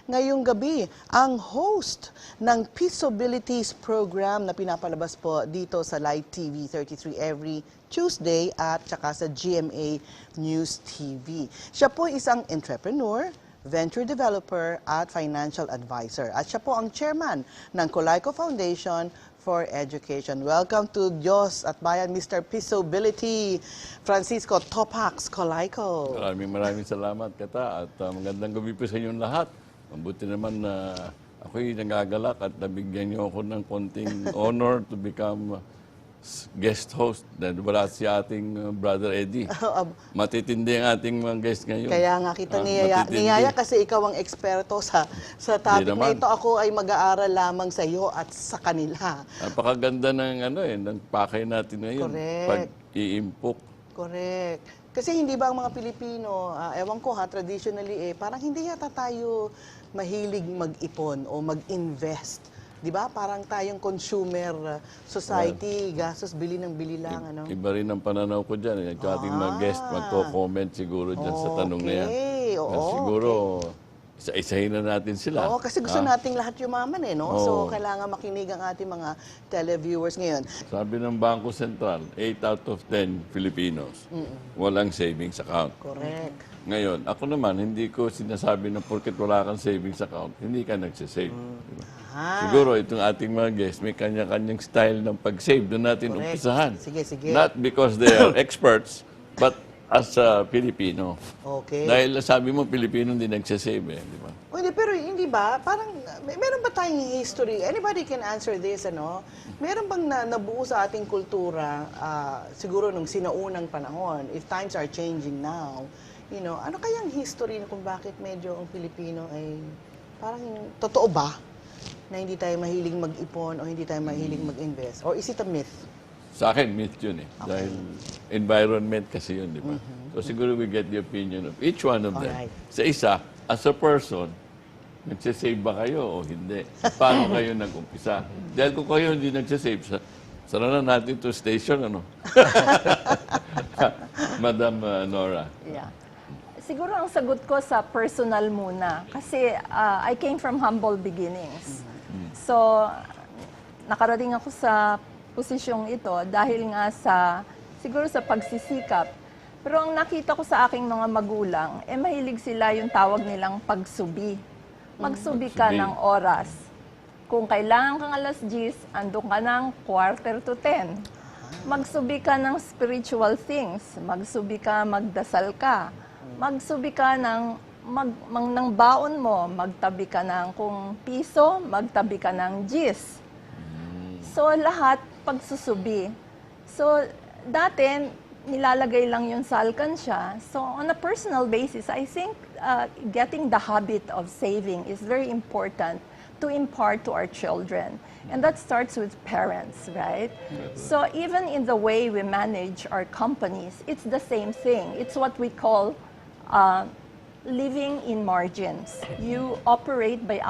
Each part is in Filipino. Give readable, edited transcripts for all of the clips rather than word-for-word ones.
ngayong gabi ang host ng Peaceabilities Program na pinapalabas po dito sa Live TV 33 every Tuesday at saka sa GMA News TV. Siya po isang entrepreneur, venture developer at financial advisor. At siya po ang chairman ng Colayco Foundation for Education. Welcome to Diyos at Bayan, Mr. Peaceability, Francisco Topax Colayco. Maraming salamat, Kata, at magandang gabi po sa inyong lahat. Mabuti naman na ako'y nagagalak at nabigyan niyo ako ng konting honor to become guest host. Dahil wala si ating brother Eddie. Matitindi ang ating mga guest ngayon. Kaya nga kita niyaya kasi ikaw ang eksperto sa topic na ito. Ako ay mag-aaral lamang sa iyo at sa kanila. Napakaganda ng pakay natin ngayon. Correct. Pag-iimpok. Correct. Kasi hindi ba ang mga Pilipino, ewan ko traditionally parang hindi yata tayo mahilig mag-ipon o mag-invest. Di ba? Parang tayong consumer society, gastos, bili ng bili lang. Iba rin ang pananaw ko dyan. Yung ating mga guest, magko-comment siguro dyan sa tanong na yan. Siguro, isa-isahin na natin sila. Oo, kasi gusto nating lahat yumaman no? So, kailangan makinig ang ating mga televiewers ngayon. Sabi ng Bangko Sentral, 8 out of 10 Filipinos walang savings account. Correct. Ngayon, ako naman, hindi ko sinasabi na porket wala kang savings account, hindi ka nagsasave. Diba? Siguro, itong ating mga guests, may kanya-kanyang style ng pag-save. Doon natin umpisahan. Sige. Not because they are experts, but as a Filipino. Okay. Dahil sabi mo, Pilipino hindi nagsasave di ba? Pero hindi ba? Parang, meron ba tayong history? Anybody can answer this, Meron bang nabuo sa ating kultura, siguro nung sinaunang panahon, if times are changing now, ano kayang history na kung bakit medyo ang Pilipino ay parang totoo ba na hindi tayo mahilig mag-ipon o hindi tayo mahilig mag-invest? Or is it a myth? Sa akin, myth yun Okay. Dahil environment kasi yun, di ba? So siguro we get the opinion of each one of them. Alright. Sa isa, as a person, nagsasave ba kayo o hindi? Paano kayo nag-umpisa? Dahil kung kayo hindi nagsasave, sana na natin to station, Madam Nora. Yeah. Siguro ang sagot ko sa personal muna. Kasi I came from humble beginnings. So, nakarating ako sa posisyong ito dahil nga siguro sa pagsisikap. Pero ang nakita ko sa aking mga magulang, mahilig sila yung tawag nilang pagsubi. Magsubi ka ng oras. Kung kailangan kang 10:00, andun ka ng 9:45. Magsubi ka ng spiritual things. Magsubi ka, magdasal ka. Magsubi ka ng baon mo, magtabi ka ng kung piso, magtabi ka ng G's. So, lahat pagsusubi. So, dati, nilalagay lang yun sa alkansya. So, on a personal basis, I think getting the habit of saving is very important to impart to our children. And that starts with parents, right? So, even in the way we manage our companies, it's the same thing. It's what we call living in margins. You operate by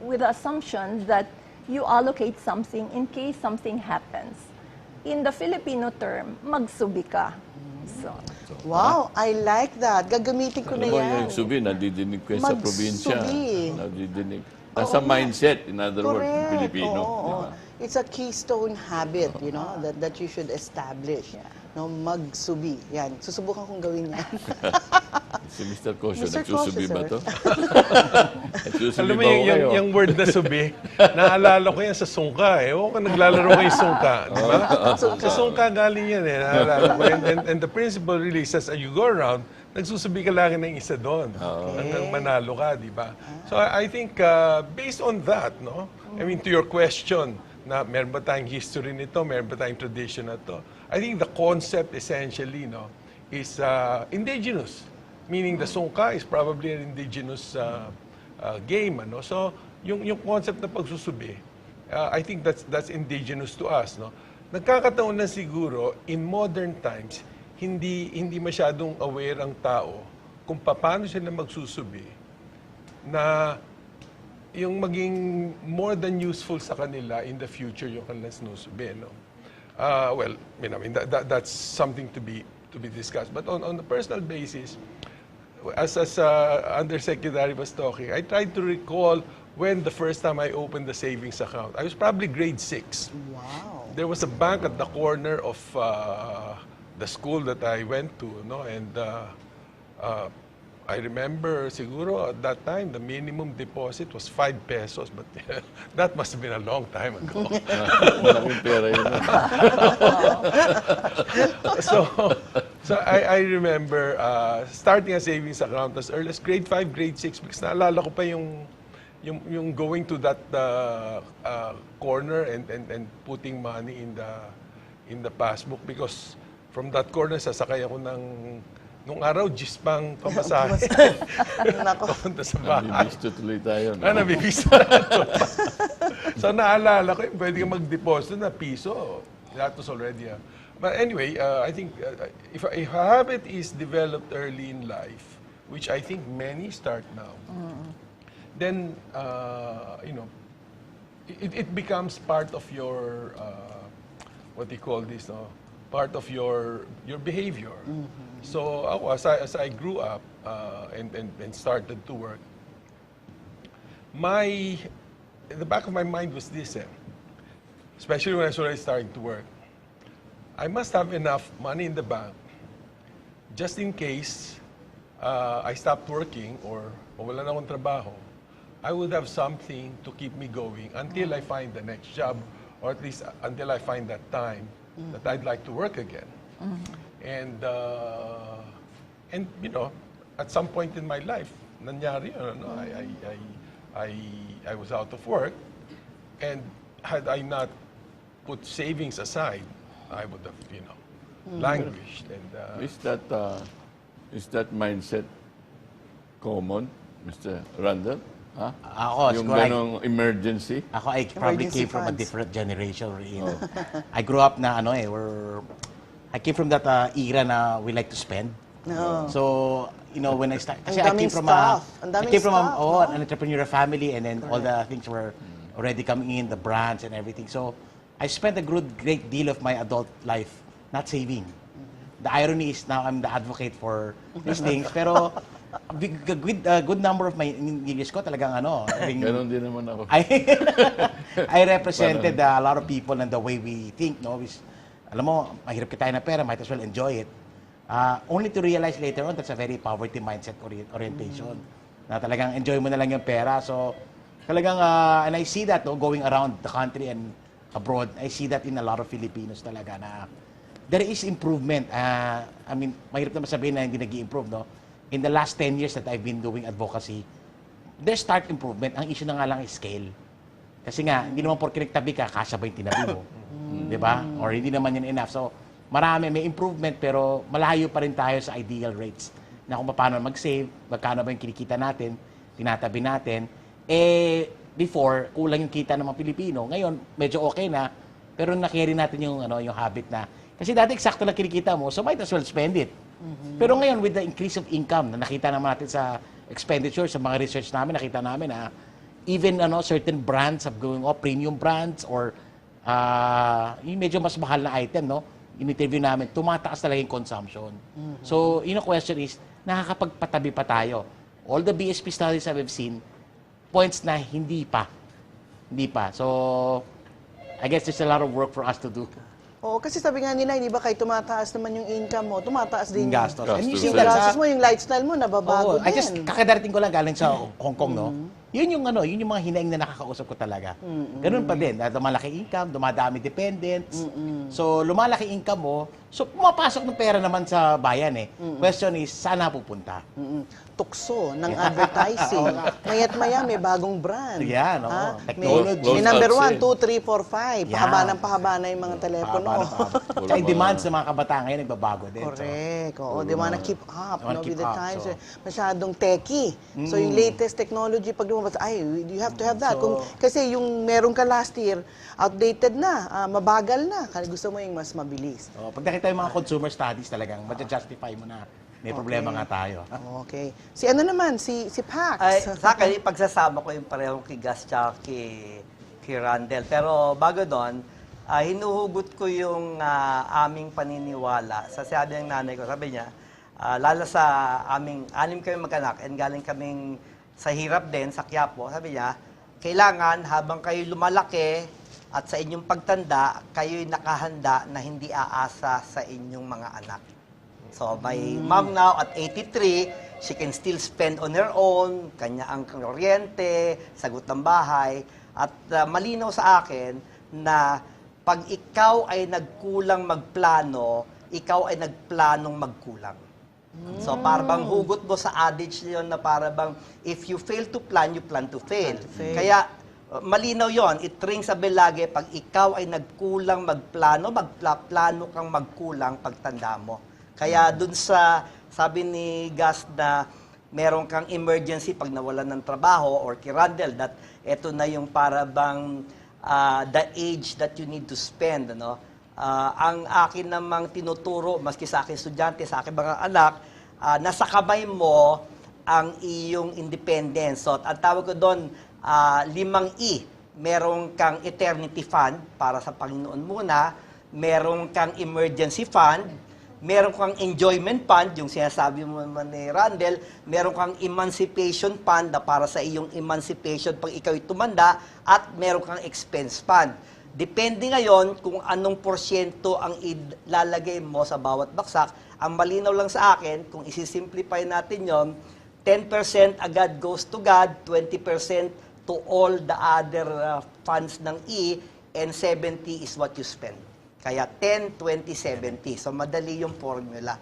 with the assumption that you allocate something in case something happens. In the Filipino term, magsubi ka. So, wow, I like that. Gagamitin ko na yan. Yung subi, nadidinig ko sa probinsya. Magsubi. Nadidinig. Nasa mindset, in other words, Filipino. Diba? It's a keystone habit, that you should establish. Magsubi. Yan. Susubukan kong gawin yan. Si Mr. Kosyo, nagsusubi ba to? Alam mo yung word na subi, naalala ko yan sa sungka O kung naglalaro kayo sungka, di ba? Sa sungka galing yan naalala ko. And the principle really says, as you go around, nagsusubi ka lang ng isa doon. Hanggang manalo ka, di ba? So I think based on that, I mean, to your question, na meron ba tayong history nito, meron ba tayong tradition na to, I think the concept essentially is indigenous. Meaning the sungka is probably an indigenous game. So yung concept na pagsusubi, I think that's indigenous to us. Nagkakataon na siguro, in modern times, hindi masyadong aware ang tao kung paano sila magsusubi na yung maging more than useful sa kanila in the future yung kanilang sinusubi. Well, I mean, that's something to be discussed. But on the personal basis, as Undersecretary was talking, I tried to recall when the first time I opened the savings account. I was probably grade 6. Wow. There was a bank at the corner of the school that I went to, no? And I remember siguro at that time the minimum deposit was 5 pesos, but that must have been a long time ago. Malaking pera yun. So I remember starting a savings account as early as grade 5, grade 6 because naalala ko pa yung going to that corner and putting money in the passbook because from that corner sasakay ako nung araw gispang pamasahe. Papunta sa bahay. Nabibisto tuloy tayo. No? Nabibisto na ito. So naalala ko, pwede ka mag-deposit na piso. That was already But anyway, I think if a habit is developed early in life, which I think many start now, then, it becomes part of your, what do you call this, no? Part of your behavior. So ako, as I grew up and started to work, in the back of my mind was this, especially when I was already starting to work, I must have enough money in the bank just in case I stopped working or wala na akong trabaho, I would have something to keep me going until I find the next job or at least until I find that time that I'd like to work again. And at some point in my life, nangyari, I was out of work, and had I not put savings aside, I would have, languished. And is that mindset common, Mr. Randall? Huh? Ako, yung ganong emergency? Ako, I probably Emergency came from a funds. different generation. I grew up na, I came from that era na we like to spend. No. So, when I started, Ang daming stuff. Ang I daming came from stuff, no? an entrepreneurial family, and then all the things were already coming in, the brands and everything. So, I spent a great deal of my adult life not saving. The irony is now I'm the advocate for these things, pero a good number of my years ko talagang Ganon din naman ako. I represented a lot of people and the way we think, no? Alam mo, mahirap ka tayo na pera, might as well enjoy it. Only to realize later on, that's a very poverty mindset orientation. Na talagang enjoy mo na lang yung pera. So, talagang, and I see that, no, going around the country and abroad, I see that in a lot of Filipinos talaga na there is improvement. I mean, mahirap naman sabihin na hindi nag-i-improve, no? In the last 10 years that I've been doing advocacy, there's start improvement. Ang issue na nga lang is scale. Kasi nga, hindi naman porke nagtabi ka, kasabay tinabi mo. Di ba? Or hindi naman yun enough. So, may improvement, pero malayo pa rin tayo sa ideal rates. Na kung paano mag-save, magkano ba yung kinikita natin, tinatabi natin. Before, kulang yung kita ng mga Pilipino. Ngayon, medyo okay na, pero na-carry natin yung habit na. Kasi dati, eksakto lang kinikita mo, so might as well spend it. Pero ngayon, with the increase of income na nakita naman natin sa expenditure, sa mga research namin, nakita namin na even certain brands have going up, premium brands or yung medyo mas mahal na item, no? In-interview namin, tumataas talaga yung consumption. So, yung question is, nakakapagpatabi pa tayo. All the BSP studies that we've seen, points na hindi pa. So, I guess there's a lot of work for us to do. Oo, kasi sabi nga nila, hindi ba kahit tumataas naman yung income mo, tumataas din Yung gastos. And you see Gastos. the gastos mo, yung lifestyle mo, nababago din. I just, kakadarating ko lang galing sa Hong Kong, no? Yun yung mga hinaing na nakakausap ko talaga. Ganun pa din. Lumalaki income, dumadami dependents. So, lumalaki income mo. So, pumapasok ng pera naman sa bayan eh. Question is, saan napupunta? Tukso ng advertising. Mayat-maya, may bagong brand. Yan, oo. Ha? Technology. May number Close 1, 2, 3, 4, 5. Yan. Pahaba ng mga telepono. Kaya yung demands ng mga kabataan ngayon nagbabago din. Correct. Oo, they wanna keep up They wanna with keep the up, times. so. Masyadong techy. So, yung latest technology, pag lumabas, you have to have that. Kasi yung meron ka last year, outdated na, mabagal na. Kaya gusto mo yung mas mabilis. Pag nakita yung mga consumer studies talagang, ma-justify mo na may problema nga tayo. Okay. Si ano naman, si Pax. Ay, sa akin, pagsasama ko yung parehong kay Gus tsaka kay Randall. Pero bago doon, hinuhugot ko yung aming paniniwala. Sa sabi ng nanay ko, sabi niya, lalo sa anim kami mag-anak, and galing kaming sa hirap din, sa Quiapo, sabi niya, kailangan habang kayo lumalaki at sa inyong pagtanda, kayo'y nakahanda na hindi aasa sa inyong mga anak. So, my mom now at 83, she can still spend on her own, kanya ang kuryente, sagot ng bahay, at malinaw sa akin na pag ikaw ay nagkulang magplano, ikaw ay nagplanong magkulang. So, para bang hugot mo sa adage yun na para bang, if you fail to plan, you plan to fail. Kaya, malinaw yon. It rings a bell lagi, pag ikaw ay nagkulang magplano, magplano kang magkulang pagtanda mo. Kaya dun sa, sabi ni Gus na meron kang emergency pag nawalan ng trabaho, or kay Randall, that eto na yung para bang the age that you need to spend, ano? Ang akin namang tinuturo, maski sa akin estudyante, sa akin mga anak, nasa kamay mo ang iyong independence. So, ang tawag ko doon, 5 E. Meron kang eternity fund para sa Panginoon muna, meron kang emergency fund, meron kang enjoyment fund, yung sinasabi mo naman ni Randall, meron kang emancipation fund na para sa iyong emancipation pag ikaw tumanda, at meron kang expense fund. Depende ngayon kung anong porsyento ang ilalagay mo sa bawat baksak. Ang malinaw lang sa akin, kung isi-simplify natin yon, 10% agad goes to God, 20% to all the other funds ng E, and 70 is what you spend. Kaya 10, 20, 70. So madali yung formula.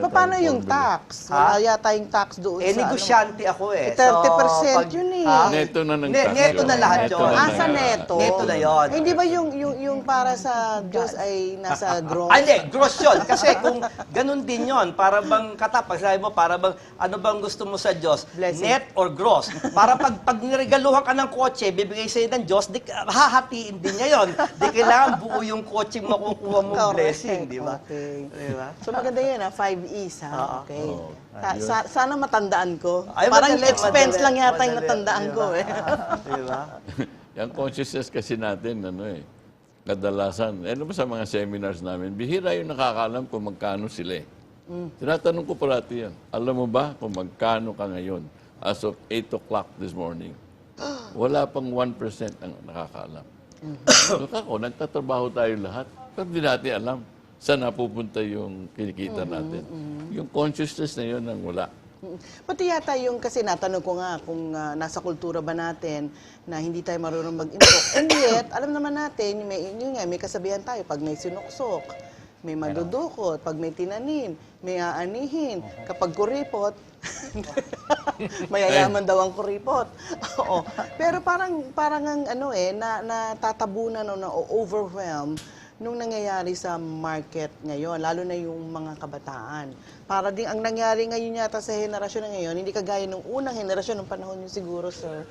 Paano yung tax? Wala yata yung tax doon sa Negosyante ako eh. 30% yun eh. Neto na ng tax Neto yun. na lahat Neto yun. na Sa neto? Neto na yun. Eh, di ba yung para sa Diyos ay nasa gross? Hindi, gross yun. Kasi kung ganun din yun, para bang katapag, sabi mo, para bang, ano bang gusto mo sa Diyos? Blessing. Net or gross? Para pag niregaluhan ka ng kotse, bibigay sa'yo ng Diyos, hahatiin din niya yun. Di kailangan buo yung kotse makukuha mo blessing, di ba? Okay. Di ba? So maganda yun, 5 E's, ha? Okay. Oo. Sana matandaan ko. Ay, Parang madali, expense madali, lang yata yung madali. natandaan ko, eh. Di ba? Yung consciousness kasi natin, kadalasan, ano ba sa mga seminars namin, bihira yung nakakaalam kung magkano sila eh. Tinatanong ko parati yan, alam mo ba kung magkano ka ngayon as of 8 o'clock this morning? Wala pang 1% ang nakakaalam. So ako, nagtatrabaho tayo lahat, pero di natin alam saan napupunta yung kinikita natin. Yung consciousness na yun ang wala. Pati yata yung, kasi natanong ko nga kung nasa kultura ba natin na hindi tayo marunong mag-impok. And yet, alam naman natin, may kasabihan tayo, pag may sinuksok, may madudukot, pag may tinanim, may aanihin, kapag kuripot, mayayaman daw ang kuripot. Oo. Pero parang ang natatabunan o na-overwhelm nung nangyayari sa market ngayon, lalo na yung mga kabataan. Para din ang nangyari ngayon yata sa henerasyon na ngayon, hindi kagaya nung unang henerasyon, nung panahon nyo siguro, sir.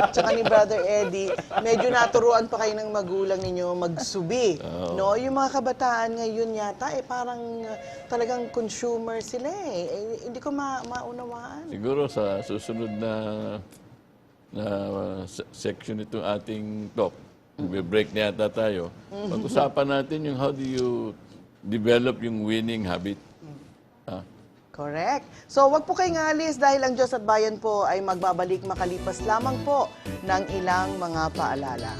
Tsaka ni Brother Eddie, medyo naturuan pa kayo ng magulang ninyo magsubi. No? Yung mga kabataan ngayon yata, parang talagang consumer sila eh. Hindi ko maunawaan. Siguro sa susunod na section itong ating talk, break na yata tayo, pag-usapan natin yung how do you develop yung winning habit. Correct. So, wag po kayong alis dahil ang Diyos at Bayan po ay magbabalik makalipas lamang po ng ilang mga paalala.